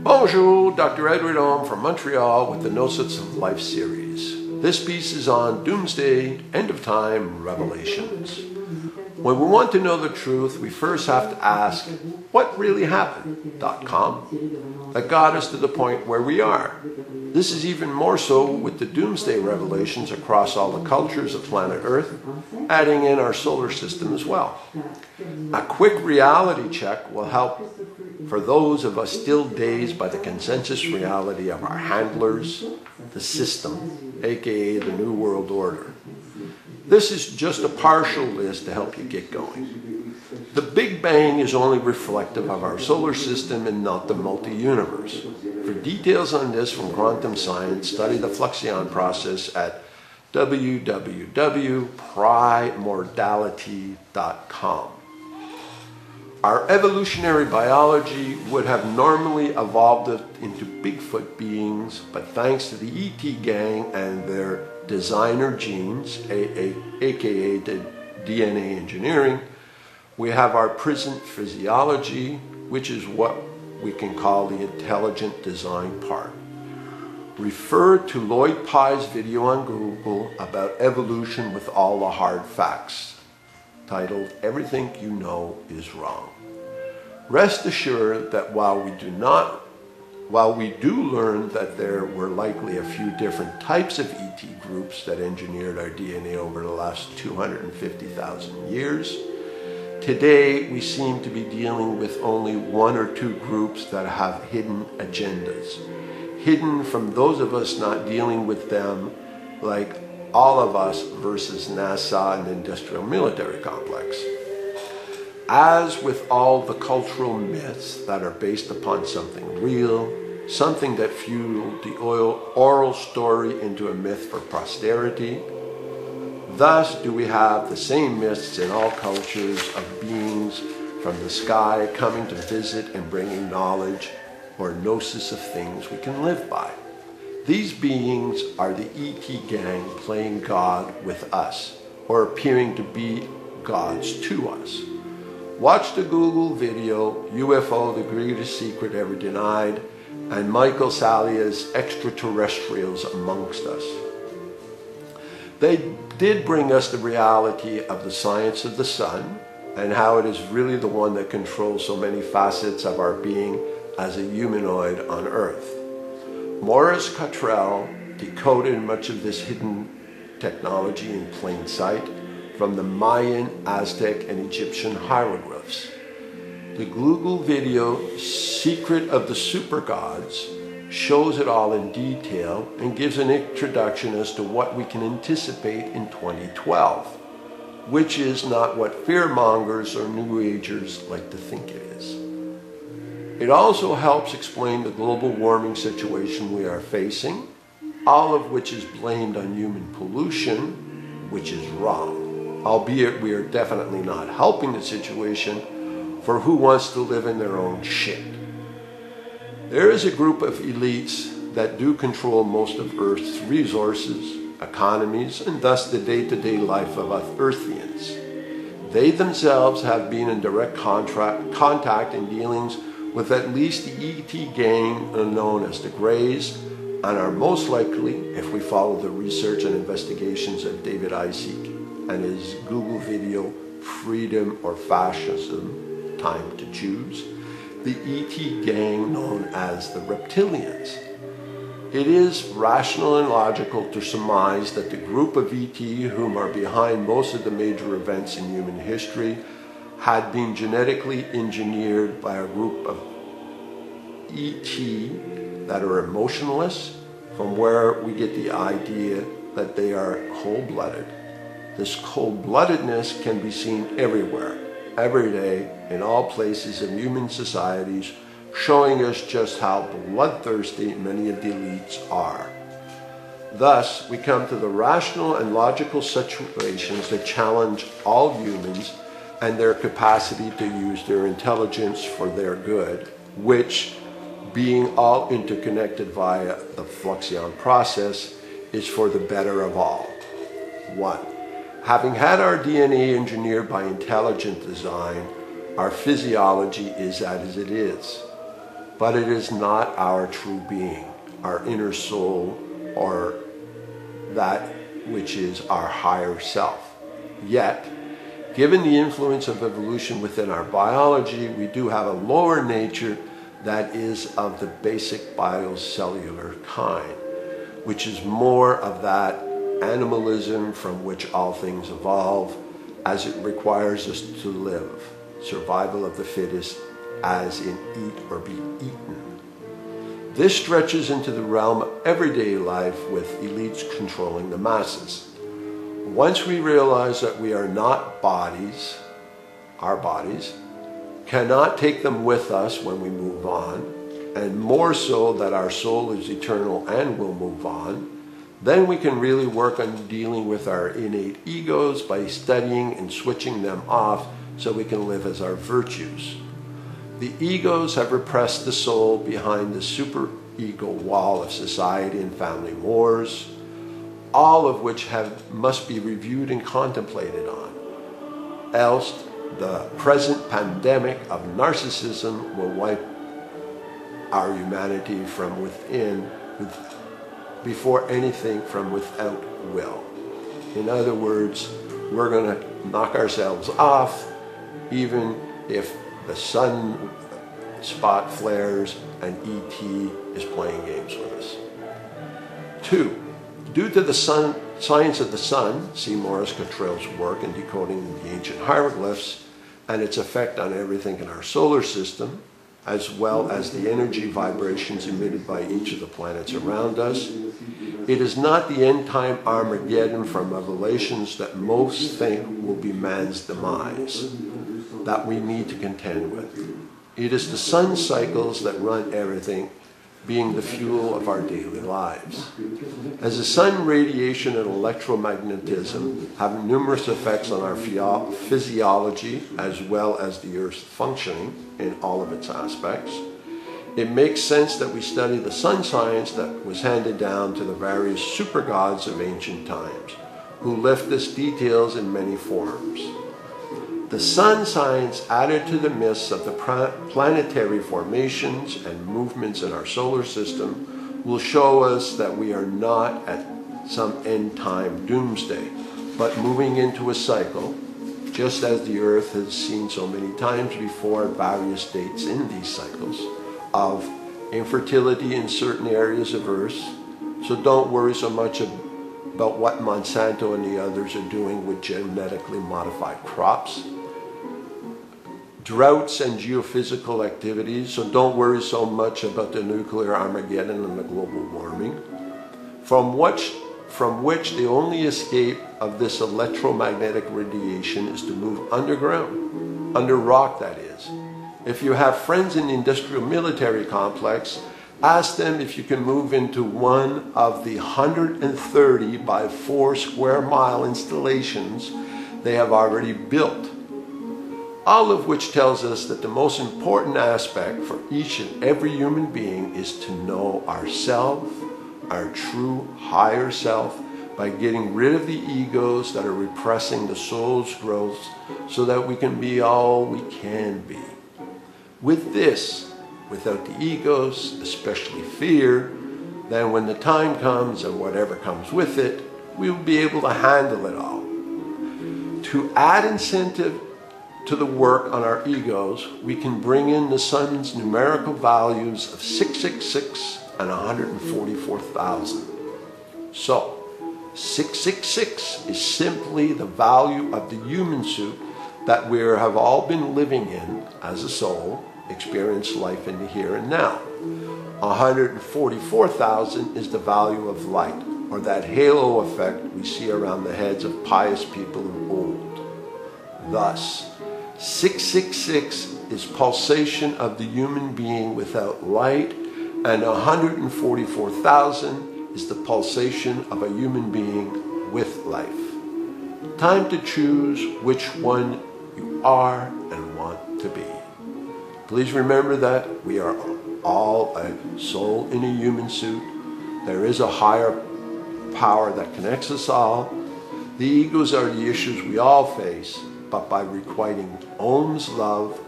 Bonjour, Dr. Edward from Montreal with the Gnosis of Life series. This piece is on Doomsday, End of Time, Revelations. When we want to know the truth, we first have to ask, what really happened? .com? That got us to the point where we are. This is even more so with the Doomsday revelations across all the cultures of planet Earth, adding in our solar system as well. A quick reality check will help for those of us still dazed by the consensus reality of our handlers, the system, aka the New World Order. This is just a partial list to help you get going. The Big Bang is only reflective of our solar system and not the multi-universe. For details on this from quantum science, study the fluxion process at www.primordiality.com. Our evolutionary biology would have normally evolved it into Bigfoot beings, but thanks to the ET gang and their designer genes, aka the DNA engineering, we have our present physiology, which is what we can call the intelligent design part. Refer to Lloyd Pye's video on Google about evolution with all the hard facts, titled Everything You Know Is Wrong. Rest assured that while we do learn that there were likely a few different types of ET groups that engineered our DNA over the last 250,000 years, today we seem to be dealing with only one or two groups that have hidden agendas, hidden from those of us not dealing with them, like all of us versus NASA and the industrial military complex. As with all the cultural myths that are based upon something real, something that fueled the oral story into a myth for posterity, thus do we have the same myths in all cultures of beings from the sky coming to visit and bringing knowledge or gnosis of things we can live by. These beings are the ET gang playing God with us, or appearing to be gods to us. Watch the Google video, UFO, the Greatest Secret Ever Denied, and Michael Salia's Extraterrestrials Amongst Us. They did bring us the reality of the science of the sun, and how it is really the one that controls so many facets of our being as a humanoid on Earth. Maurice Cottrell decoded much of this hidden technology in plain sight from the Mayan, Aztec, and Egyptian hieroglyphs. The Google video, Secret of the Super Gods, shows it all in detail and gives an introduction as to what we can anticipate in 2012, which is not what fearmongers or New Agers like to think it is. It also helps explain the global warming situation we are facing, all of which is blamed on human pollution, which is wrong. Albeit we are definitely not helping the situation for who wants to live in their own shit. There is a group of elites that do control most of Earth's resources, economies, and thus the day-to-day life of us Earthians. They themselves have been in direct contact and dealings with at least the ET gang known as the Greys, and are most likely, if we follow the research and investigations of David Icke and his Google video, Freedom or Fascism, Time to Choose, the ET gang known as the Reptilians. It is rational and logical to surmise that the group of ET whom are behind most of the major events in human history had been genetically engineered by a group of ET that are emotionless, from where we get the idea that they are cold-blooded. This cold-bloodedness can be seen everywhere, every day, in all places of human societies, showing us just how bloodthirsty many of the elites are. Thus, we come to the rational and logical situations that challenge all humans and their capacity to use their intelligence for their good, which, being all interconnected via the fluxion process, is for the better of all. 1. Having had our DNA engineered by intelligent design, our physiology is as it is. but it is not our true being, our inner soul, or that which is our higher self. Yet, given the influence of evolution within our biology, we do have a lower nature that is of the basic biocellular kind, which is more of that animalism from which all things evolve, as it requires us to live, survival of the fittest, as in eat or be eaten. This stretches into the realm of everyday life with elites controlling the masses. Once we realize that we are not bodies, our bodies, cannot take them with us when we move on, and more so that our soul is eternal and will move on, then we can really work on dealing with our innate egos by studying and switching them off so we can live as our virtues. The egos have repressed the soul behind the super-ego wall of society and family wars, all of which must be reviewed and contemplated on. Else, the present pandemic of narcissism will wipe our humanity from within before anything from without will. In other words, we're going to knock ourselves off even if the sun spot flares and ET is playing games with us. 2. Due to the science of the sun, see Maurice Cottrell's work in decoding the ancient hieroglyphs and its effect on everything in our solar system, as well as the energy vibrations emitted by each of the planets around us, it is not the end-time Armageddon from Revelations that most think will be man's demise that we need to contend with. It is the sun cycles that run everything, being the fuel of our daily lives. As the sun radiation and electromagnetism have numerous effects on our physiology as well as the Earth's functioning in all of its aspects, it makes sense that we study the sun science that was handed down to the various super gods of ancient times, who left us details in many forms. The sun science added to the myths of the planetary formations and movements in our solar system will show us that we are not at some end-time doomsday, but moving into a cycle, just as the Earth has seen so many times before at various dates in these cycles, of infertility in certain areas of Earth. So don't worry so much about what Monsanto and the others are doing with genetically modified crops. Droughts and geophysical activities, so don't worry so much about the nuclear Armageddon and the global warming, from which the only escape of this electromagnetic radiation is to move underground, under rock that is. If you have friends in the industrial military complex, ask them if you can move into one of the 130 by 4 square mile installations they have already built. All of which tells us that the most important aspect for each and every human being is to know ourself, our true higher self, by getting rid of the egos that are repressing the soul's growth so that we can be all we can be. With this, without the egos, especially fear, then when the time comes and whatever comes with it, we will be able to handle it all. To add incentive to the work on our egos, we can bring in the sun's numerical values of 666 and 144,000. So, 666 is simply the value of the human suit that we have all been living in as a soul, experience life in the here and now. 144,000 is the value of light, or that halo effect we see around the heads of pious people of old. Thus, 666 is pulsation of the human being without light, and 144,000 is the pulsation of a human being with life. Time to choose which one you are and want to be. Please remember that we are all a soul in a human suit. There is a higher power that connects us all. The egos are the issues we all face, but by requiting Om's love,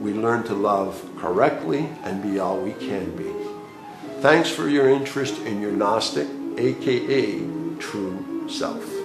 we learn to love correctly and be all we can be. Thanks for your interest in your Gnostic, aka true self.